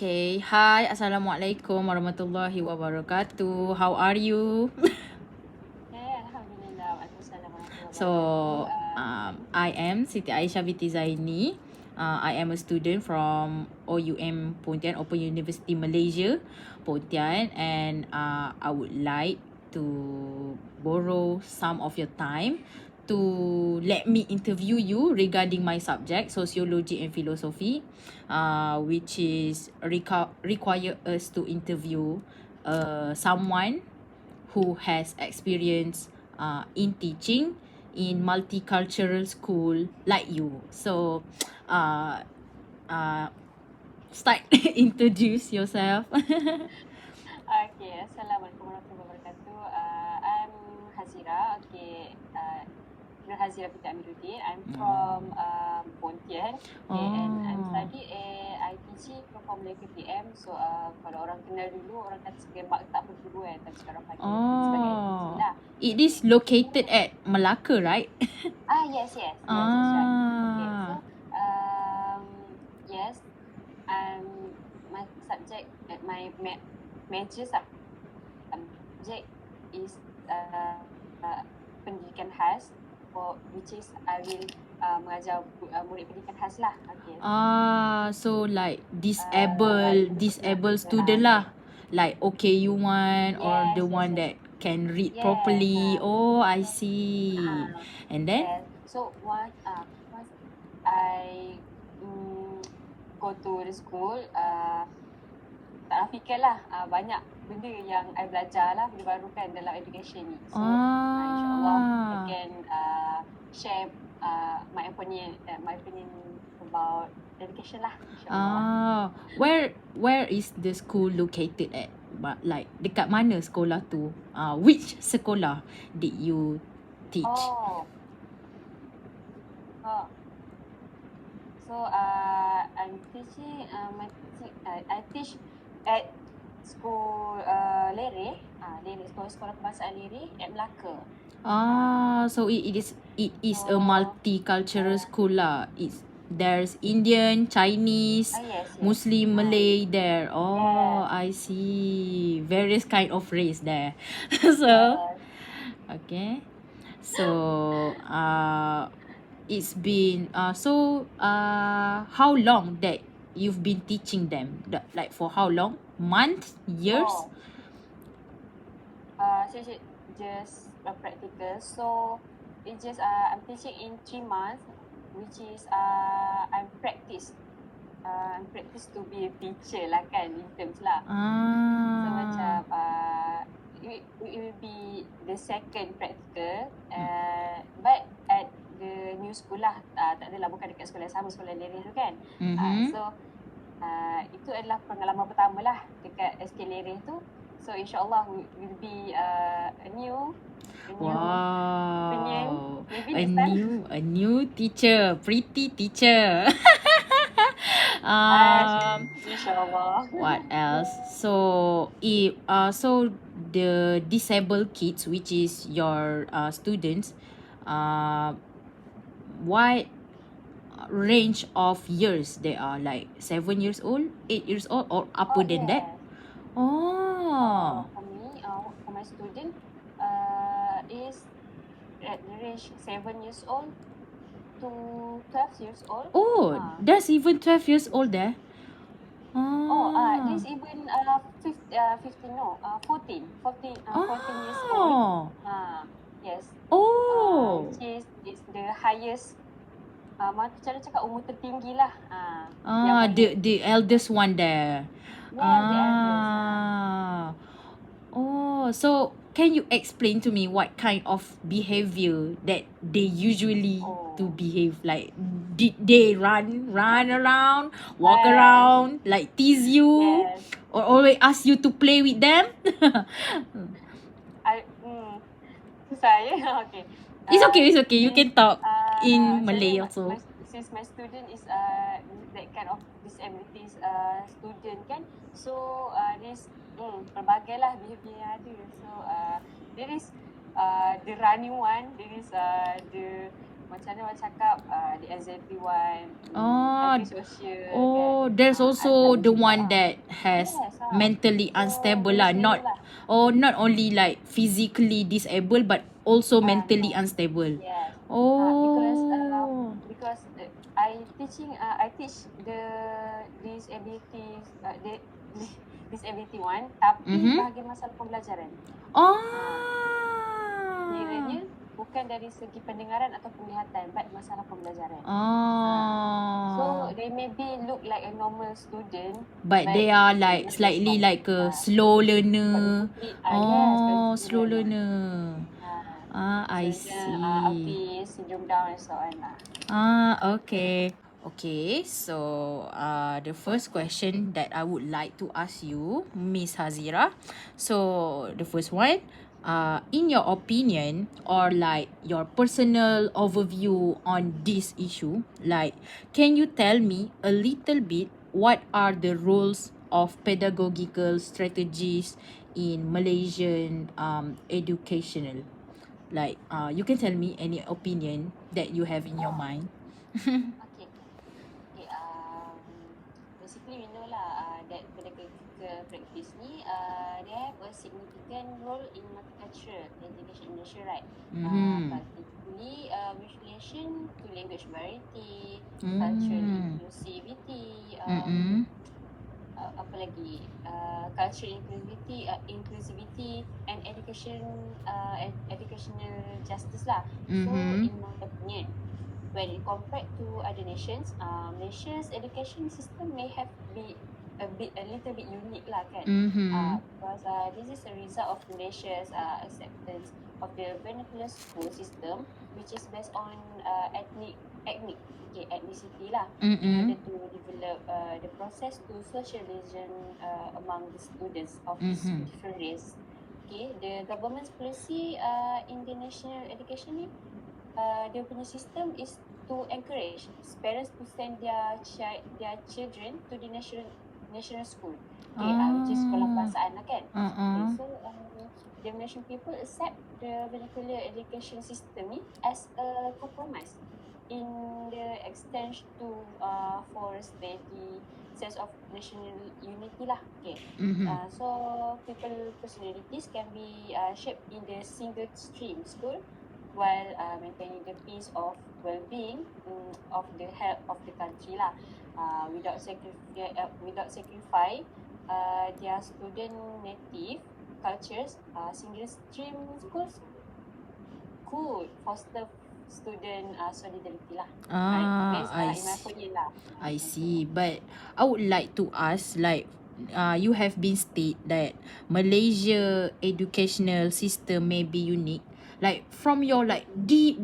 Okay, hi, Assalamualaikum warahmatullahi wabarakatuh. How are you? Alhamdulillah. Waalaikumsalam warahmatullahi So, wabarakatuh. I am Siti Aishah Binti Zaini. I am a student from OUM Pontian, Open University Malaysia, Pontian, and I would like to borrow some of your time to let me interview you regarding my subject, sociology and philosophy, which is require us to interview someone who has experience in teaching in multicultural school like you. So, uh, uh, start introduce yourself. Okay, Assalamualaikum warahmatullahi wabarakatuh. I'm Hazira. Nur Hazira Binti. I'm from Pontian. Okay, and I'm study I teaching Formula KPM. So kalau orang kenal dulu, orang kata sebagai maktab perguruan, tapi sekarang panggil sebagai ITC lah. It is located at Malacca, right? Yes, that's right. Okay, so yes, my subject, my major subject is pendidikan khas, which is I will mengajar murid pendidikan khas lah. Okay. So like disabled student lah, like OKU1 or the one that can read properly. Oh, I see. And then? Yes. So once I go to the school, tak fikir lah, banyak benda yang I belajar lah, benda baru kan dalam education ni. So insyaAllah I can share my opinion about education lah, insyaAllah. Where is the school located at? Like dekat mana sekolah tu? Which sekolah did you teach? So I'm teaching. I teach at school Lere, sekolah kebangsaan Lere at Melaka. So it is a multicultural school lah. There's Indian, Chinese, Yes. Muslim, Malay there. Yes. I see. Various kind of race there. So, okay. So, it's been how long that you've been teaching them? Like for how long? Months? Years? Just practical. So it's just I'm teaching in 3 months, which is I'm practice to be a teacher lah kan, in terms lah. So macam it will be the second practical, but at the new school lah, tak adalah, bukan dekat sekolah yang sama, sekolah Lere tu kan. So itu adalah pengalaman pertama lah dekat SK Lere tu. So insyaAllah will be a new opinion. Maybe a new teacher, pretty teacher. InsyaAllah. What else? So the disabled kids, which is your students, what range of years they are? Like 7 years old, 8 years old, or upper than that? For me, for my student, is at the range 7 years old to 12 years old. That's even 12 years old there. This even 14 years old. Yes. Which is the highest. Cara cakap umur tertinggi lah. The eldest one there. Yeah, the eldest. So can you explain to me what kind of behavior that they usually to behave? Like, did they run around, walk around, like tease you, or always ask you to play with them? Okay. It's okay. You can talk in Malay also. Since my student is that kind of disabilities student kan, so there's pelbagai lah behavior yang ada. So there is the running one, there is the macam mana orang cakap the anxiety one, Ah, antisocial kan. oh, there's I also tak the juga one that has Yes, mentally so unstable lah, jenis-jenis not lah. not only like physically disabled but also mentally No. unstable. Yes. Oh. Because I teach the disabilities the disability one, tapi bahagian masalah pembelajaran. Kiranya bukan dari segi pendengaran atau penglihatan, but masalah pembelajaran. So they maybe look like a normal student, but they are like slightly like a slow learner. Slow learner. I see. Autis, syndrome Down and so on lah. Okay. Okay, so the first question that I would like to ask you, Miss Hazira. So the first one, in your opinion or like your personal overview on this issue, like can you tell me a little bit what are the roles of pedagogical strategies in Malaysian educational? Like you can tell me any opinion that you have in your mind. Okay. Basically we know lah that pedagogical practice ni they have a significant role in multicultural education in Malaysia, right? Particularly with relation to language variety, cultural inclusivity, apa lagi, cultural inclusivity and educational justice lah. So in my opinion, when compared to other nations, Malaysia's education system may have be a little bit unique lah kan. Because this is a result of Malaysia's acceptance of the vernacular school system, which is based on ethnicity lah, in order to develop the process to socialization among the students of different race. Okay, the government's policy in the national education ni, dia punya system is to encourage parents to send their children to the national school. Okay, which is sekolah bahasaan lah kan. Okay, so the Malaysian people accept the vernacular education system ni as a compromise in the extent to for steady sense of national unity lah. Okay, so people personalities can be shaped in the single stream school while maintaining the peace of well-being of the health of the country lah, without sacrifice their student native cultures. Single stream schools could foster student solidarity lah. In my opinion lah. I see. But I would like to ask, like, you have been state that Malaysia educational system may be unique. Like from your like deep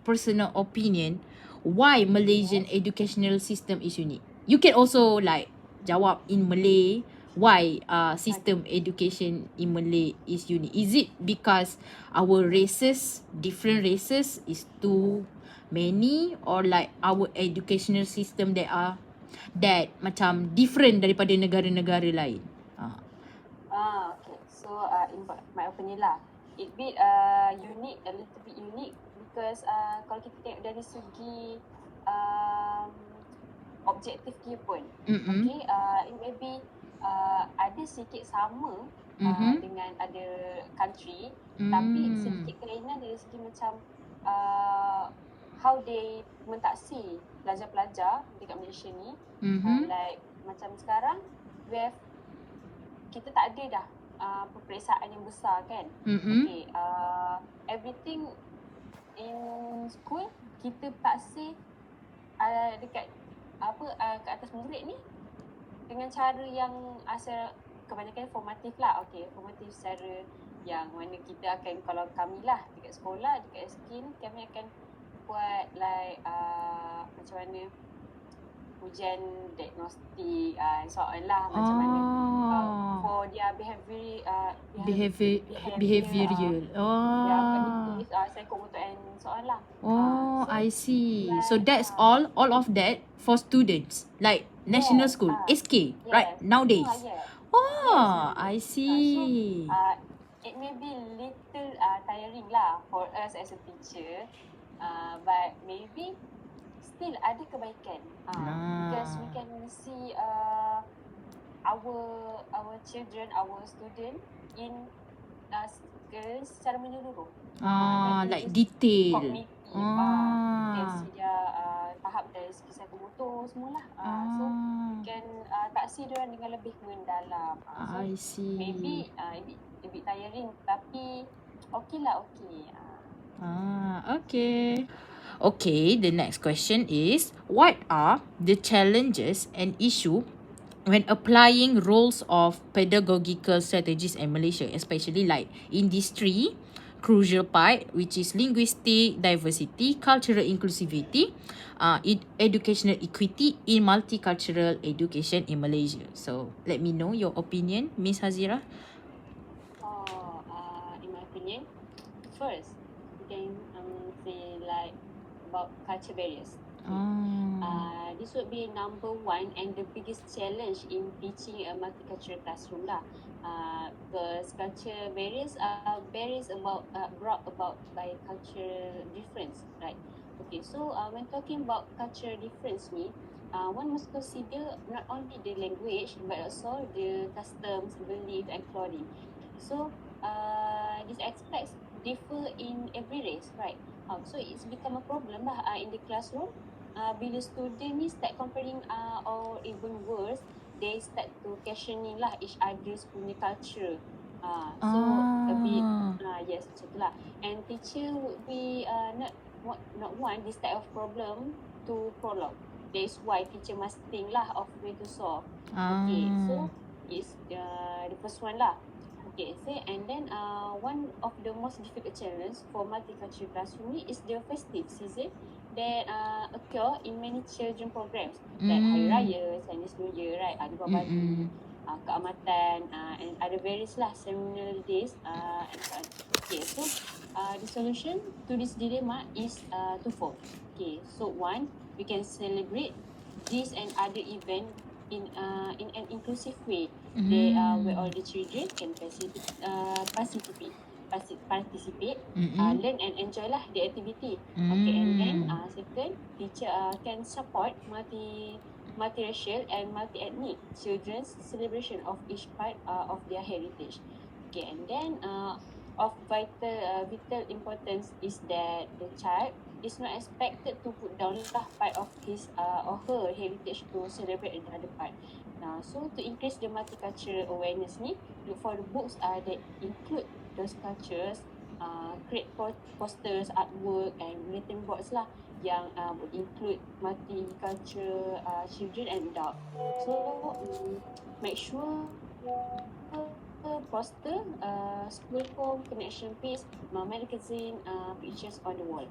personal opinion, why Malaysian educational system is unique? You can also like jawab in Malay why system education in Malay is unique. Is it because our races, different races is too many, or like our educational system that macam different daripada negara-negara lain? Okay. So in my opinion lah, it be unique, a little bit unique because kalau kita tengok dari segi objektif dia pun, okay, it may be ada sedikit sama dengan other country, tapi sedikit kelainan dari segi macam how they mentaksi pelajar-pelajar dekat Malaysia ni. Like macam sekarang kita tak ada dah peperiksaan yang besar kan. Okay, everything in school kita paksa dekat kat atas murid ni dengan cara yang kebanyakan formatif lah. Okay, formatif secara yang mana kita akan, kalau kami lah dekat sekolah, dekat skin, kami akan buat like macam mana ujian diagnostik soalan lah, macam mana for their behavioral. Psikomotor and soalan lah. I see. So that's all of that for students like national school, SK, right nowadays. I see. So it may be little tiring lah for us as a teacher, But maybe still ada kebaikan. Because we can see our children, our student in secara menyeluruh. Like detail. Cognitive. You can see dia tahap dari segi psikomotor semualah. So you can tak see dia dengan lebih mendalam. So I see. maybe a bit tiring, tapi okay lah, okay. Okay. Okay, the next question is, what are the challenges and issue when applying roles of pedagogical strategies in Malaysia, especially like industry, crucial part, which is linguistic diversity, cultural inclusivity, educational equity in multicultural education in Malaysia. So let me know your opinion, Miss Hazira. In my opinion, first, we can say like about culture barriers. This would be number one and the biggest challenge in teaching a multicultural classroom lah. Because culture barriers are barriers brought about by cultural difference, right? Okay, so when talking about cultural difference ni, one must consider not only the language but also the customs, belief and clothing. So these aspects differ in every race, right? So it's become a problem lah in the classroom. Bila student ni start comparing or even worse, they start to questioning lah each other's punya culture. So a bit yes, macam tu lah. And teacher would be not want this type of problem to prolong. That's why teacher must think lah of way to solve. Okay, so it's the first one lah. Okay, and then one of the most difficult challenge for multicultural classroom is the festive season that occur in many children programs like Hari Raya, Chinese New Year, right? Ada Barbadu, Keamatan, and other various lah ceremonial days. Okay, so the solution to this dilemma is twofold. Okay, so one, we can celebrate this and other event in an inclusive way, where all the children can participate, learn and enjoy lah the activity. Okay, and then second, teacher can support multiracial and multi-ethnic children's celebration of each part of their heritage. Okay, and then of vital importance is that the child is not expected to put down part of his or her heritage to celebrate another part. So to increase the multicultural awareness ni, look for the books that include those cultures, create posters, artwork and bulletin boards lah yang would include multicultural children and adults. So make sure poster, school form, connection piece, magazine, pictures on the wall.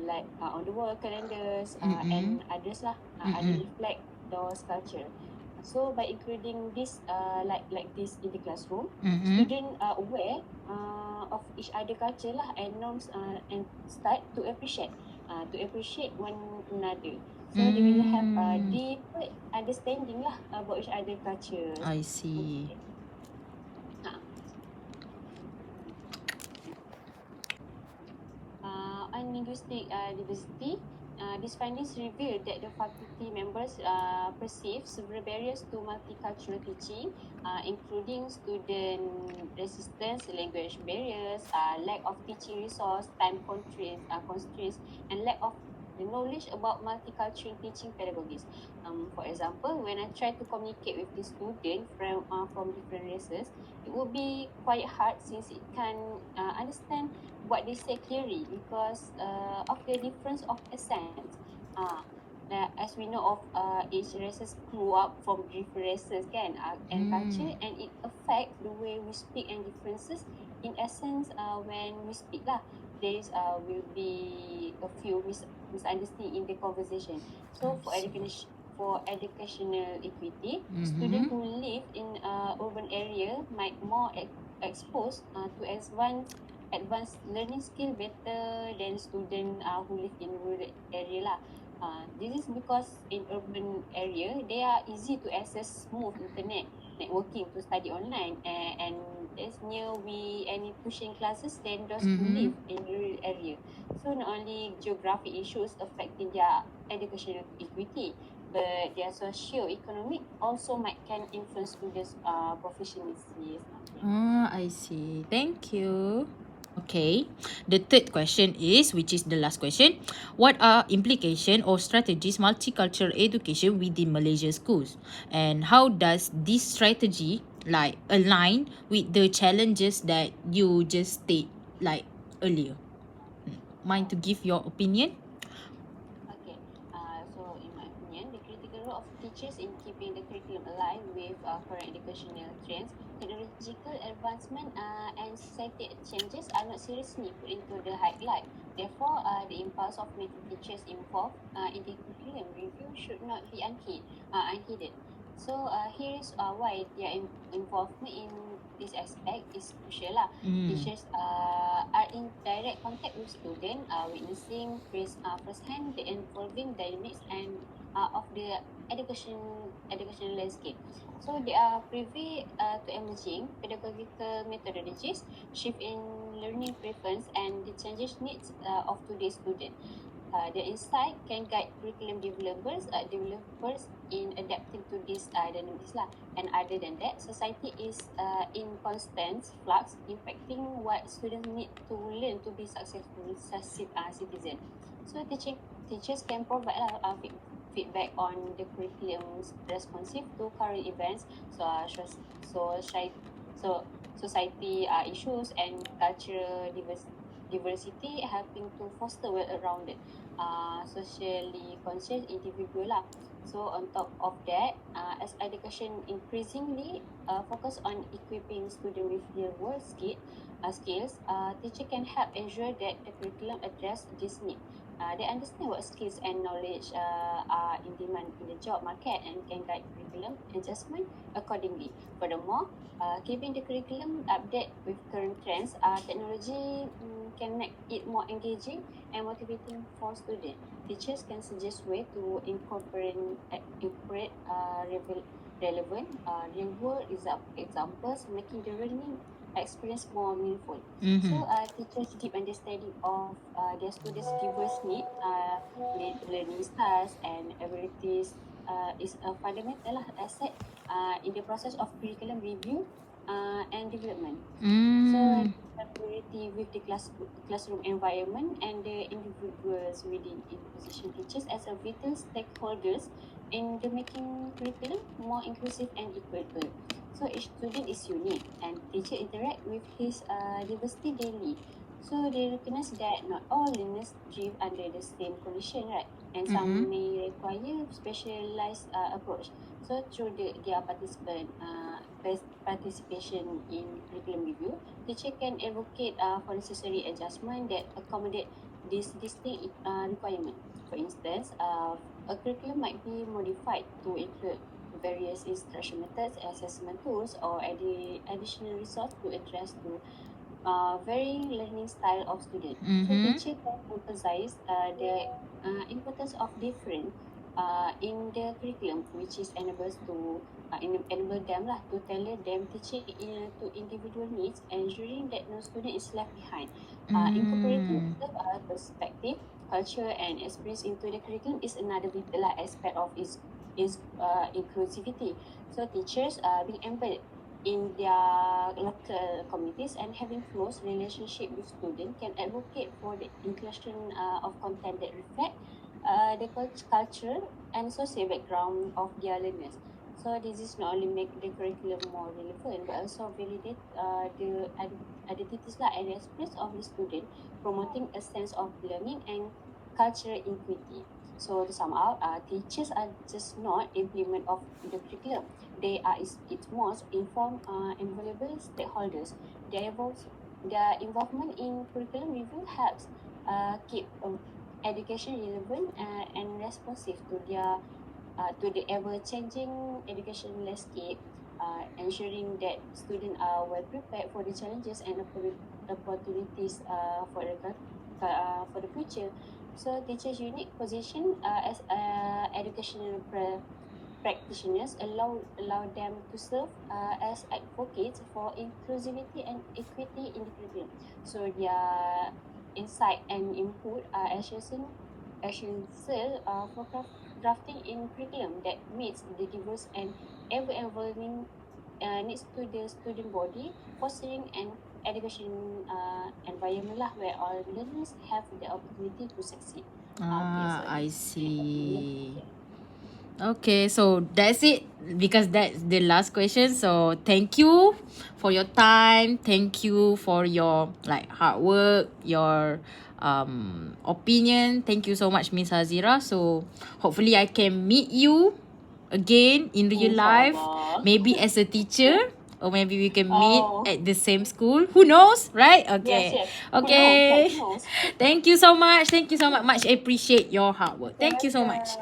Like on the wall calendars and others lah, other reflect those culture. So by including this like this in the classroom, students are aware of each other culture lah and norms and start to appreciate one another. So they will have a deeper understanding lah about each other culture. I see. Okay. On linguistic diversity, these findings reveal that the faculty members perceive several barriers to multicultural teaching, including student resistance, language barriers, lack of teaching resource, time constraints, and lack of the knowledge about multicultural teaching pedagogies. For example, when I try to communicate with the student from different races, it will be quite hard since it can understand what they say clearly because of the difference of accents. As we know of each races grew up from different races kan, and culture, and it affects the way we speak and differences in essence when we speak lah. There will be a few misunderstanding in the conversation. So for educational equity, students who live in urban area might more exposed to advanced learning skill better than students who live in rural area lah. This is because in urban area, they are easy to access smooth internet networking to study online, and there's near we any tuition classes than those who Mm-hmm. live in rural area. So not only geographic issues affecting their educational equity, but their socio-economic also might can influence students' proficiency. I see. Thank you. Okay, the third question is, which is the last question, what are implication or strategies multicultural education within Malaysia schools, and how does this strategy like align with the challenges that you just state like earlier? Mind to give your opinion? Okay, so in my opinion, the critical role of teachers in keeping the curriculum aligned with current educational trends, technological advancement, and society changes are not seriously put into the highlight. Therefore, the impulse of making teachers involved in the curriculum review should not be unheeded. So here is why their involvement in this aspect is crucial lah. Mm. Teachers are in direct contact with students, witnessing firsthand the evolving dynamics and of the education landscape. So they are privy to emerging pedagogical methodologies, shift in learning preference, and the changes needs of today's student. The insight can guide curriculum developers in adapting to these dynamics lah. And other than that, society is in constant flux, impacting what students need to learn to be successful citizen. So teachers can provide feedback on the curriculums responsive to current events, so so society issues and cultural diversity, helping to foster well-rounded, socially conscious individual lah. So on top of that, as education increasingly focus on equipping students with real-world skills, teacher can help ensure that the curriculum address this need. They understand what skills and knowledge are in demand in the job market and can guide curriculum adjustment accordingly. Furthermore, keeping the curriculum update with current trends, technology can make it more engaging and motivating for students. Teachers can suggest way to incorporate relevant real-world examples, making the learning experience more meaningful. Mm-hmm. So, teachers' deep understanding of their students' diverse needs, learning styles, and abilities is a fundamental asset in the process of curriculum review and development. So, Mm. collaborative with the classroom environment and the individuals within it position teachers as a vital stakeholders in the making curriculum more inclusive and equitable. So each student is unique and teacher interact with his diversity daily. So they recognize that not all learners thrive under the same condition, right? And some may require specialized approach. So through their participation in curriculum review, teacher can advocate for necessary adjustment that accommodate this distinct requirement. For instance, a curriculum might be modified to include various instruction methods, assessment tools, or additional resource to address to varying learning style of student. So Mm-hmm. teacher can emphasize the importance of different in the curriculum, which is enables to enable them lah to tailor them teaching to individual needs, ensuring that no student is left behind. Incorporating perspective, culture, and experience into the curriculum is another vital aspect of its inclusivity. So teachers being embedded in their local communities and having close relationship with students can advocate for the inclusion of content that reflect the culture and social background of their learners. So this is not only make the curriculum more relevant, but also validate the identities and experience of the student, promoting a sense of belonging and cultural equity. So to sum up, teachers are just not implement of the curriculum. They are its most informed and valuable stakeholders. Their involvement in curriculum review helps keep education relevant and responsive to the ever-changing education landscape, ensuring that students are well prepared for the challenges and opportunities for the future. So teachers' unique position as educational practitioners allow them to serve as advocates for inclusivity and equity in the curriculum. So their insight and input are essential for drafting in curriculum that meets the diverse and ever-evolving needs to the student body, fostering an education environment lah, where all learners have the opportunity to succeed. I see. Okay, so that's it because that's the last question. So thank you for your time. Thank you for your hard work, your opinion. Thank you so much, Miss Hazira. So hopefully I can meet you again in real life, maybe as a teacher. Or maybe we can meet at the same school. Who knows, right? Okay. Yes. Okay. Who knows? Thank you so much. Thank you so much. Much appreciate your hard work. Thank you so much.